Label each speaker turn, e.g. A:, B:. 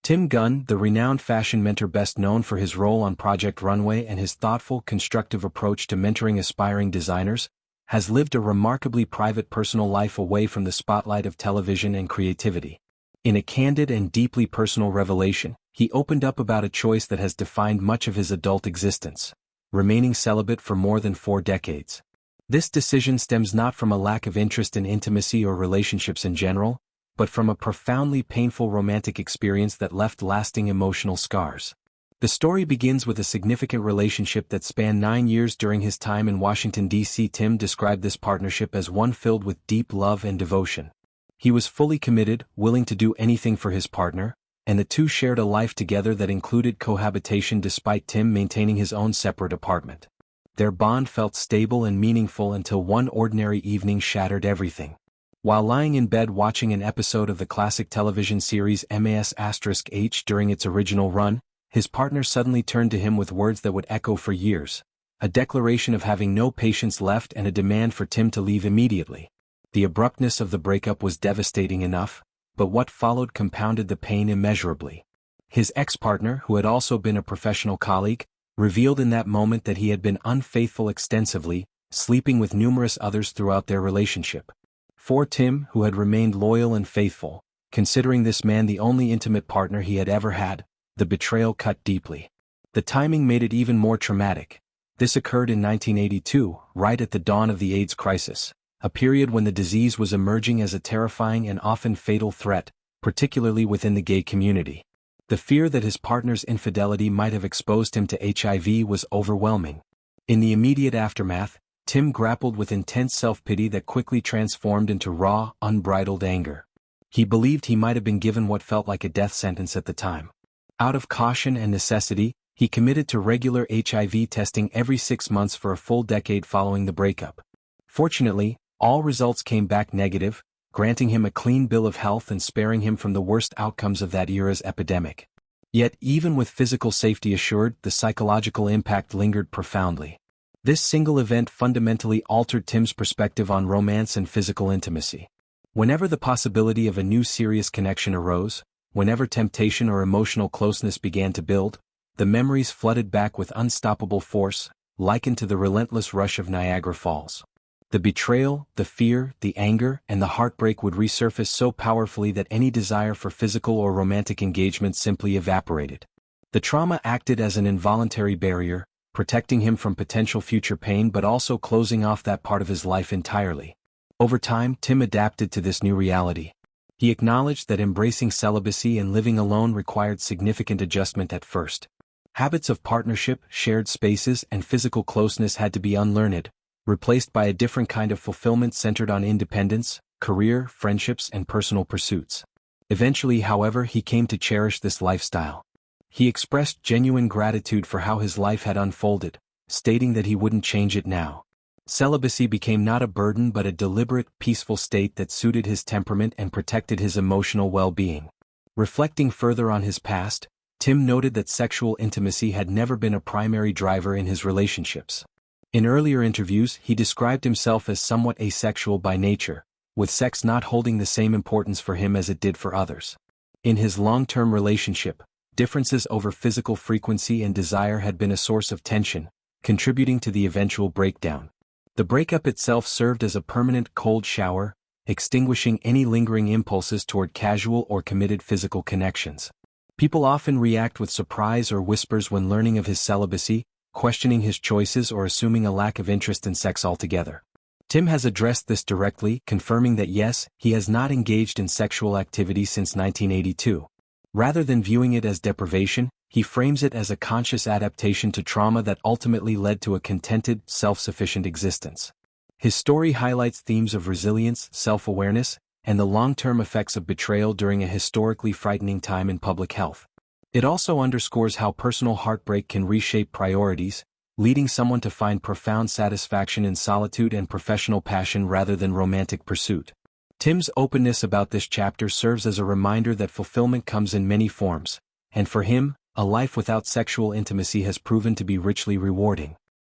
A: Tim Gunn, the renowned fashion mentor best known for his role on Project Runway and his thoughtful, constructive approach to mentoring aspiring designers, has lived a remarkably private personal life away from the spotlight of television and creativity. In a candid and deeply personal revelation, he opened up about a choice that has defined much of his adult existence: remaining celibate for more than 4 decades. This decision stems not from a lack of interest in intimacy or relationships in general, but from a profoundly painful romantic experience that left lasting emotional scars. The story begins with a significant relationship that spanned 9 years during his time in Washington, D.C. Tim described this partnership as one filled with deep love and devotion. He was fully committed, willing to do anything for his partner, and the two shared a life together that included cohabitation despite Tim maintaining his own separate apartment. Their bond felt stable and meaningful until one ordinary evening shattered everything. While lying in bed watching an episode of the classic television series MAS*H during its original run, his partner suddenly turned to him with words that would echo for years: a declaration of having no patience left and a demand for Tim to leave immediately. The abruptness of the breakup was devastating enough, but what followed compounded the pain immeasurably. His ex-partner, who had also been a professional colleague, revealed in that moment that he had been unfaithful extensively, sleeping with numerous others throughout their relationship. For Tim, who had remained loyal and faithful, considering this man the only intimate partner he had ever had, the betrayal cut deeply. The timing made it even more traumatic. This occurred in 1982, right at the dawn of the AIDS crisis, a period when the disease was emerging as a terrifying and often fatal threat, particularly within the gay community. The fear that his partner's infidelity might have exposed him to HIV was overwhelming. In the immediate aftermath, Tim grappled with intense self-pity that quickly transformed into raw, unbridled anger. He believed he might have been given what felt like a death sentence at the time. Out of caution and necessity, he committed to regular HIV testing every 6 months for a full decade following the breakup. Fortunately, all results came back negative, granting him a clean bill of health and sparing him from the worst outcomes of that era's epidemic. Yet even with physical safety assured, the psychological impact lingered profoundly. This single event fundamentally altered Tim's perspective on romance and physical intimacy. Whenever the possibility of a new serious connection arose, whenever temptation or emotional closeness began to build, the memories flooded back with unstoppable force, likened to the relentless rush of Niagara Falls. The betrayal, the fear, the anger, and the heartbreak would resurface so powerfully that any desire for physical or romantic engagement simply evaporated. The trauma acted as an involuntary barrier, protecting him from potential future pain but also closing off that part of his life entirely. Over time, Tim adapted to this new reality. He acknowledged that embracing celibacy and living alone required significant adjustment at first. Habits of partnership, shared spaces, and physical closeness had to be unlearned, replaced by a different kind of fulfillment centered on independence, career, friendships, and personal pursuits. Eventually, however, he came to cherish this lifestyle. He expressed genuine gratitude for how his life had unfolded, stating that he wouldn't change it now. Celibacy became not a burden but a deliberate, peaceful state that suited his temperament and protected his emotional well-being. Reflecting further on his past, Tim noted that sexual intimacy had never been a primary driver in his relationships. In earlier interviews, he described himself as somewhat asexual by nature, with sex not holding the same importance for him as it did for others. In his long-term relationship, differences over physical frequency and desire had been a source of tension, contributing to the eventual breakdown. The breakup itself served as a permanent cold shower, extinguishing any lingering impulses toward casual or committed physical connections. People often react with surprise or whispers when learning of his celibacy, questioning his choices or assuming a lack of interest in sex altogether. Tim has addressed this directly, confirming that yes, he has not engaged in sexual activity since 1982. Rather than viewing it as deprivation, he frames it as a conscious adaptation to trauma that ultimately led to a contented, self-sufficient existence. His story highlights themes of resilience, self-awareness, and the long-term effects of betrayal during a historically frightening time in public health. It also underscores how personal heartbreak can reshape priorities, leading someone to find profound satisfaction in solitude and professional passion rather than romantic pursuit. Tim's openness about this chapter serves as a reminder that fulfillment comes in many forms, and for him, a life without sexual intimacy has proven to be richly rewarding.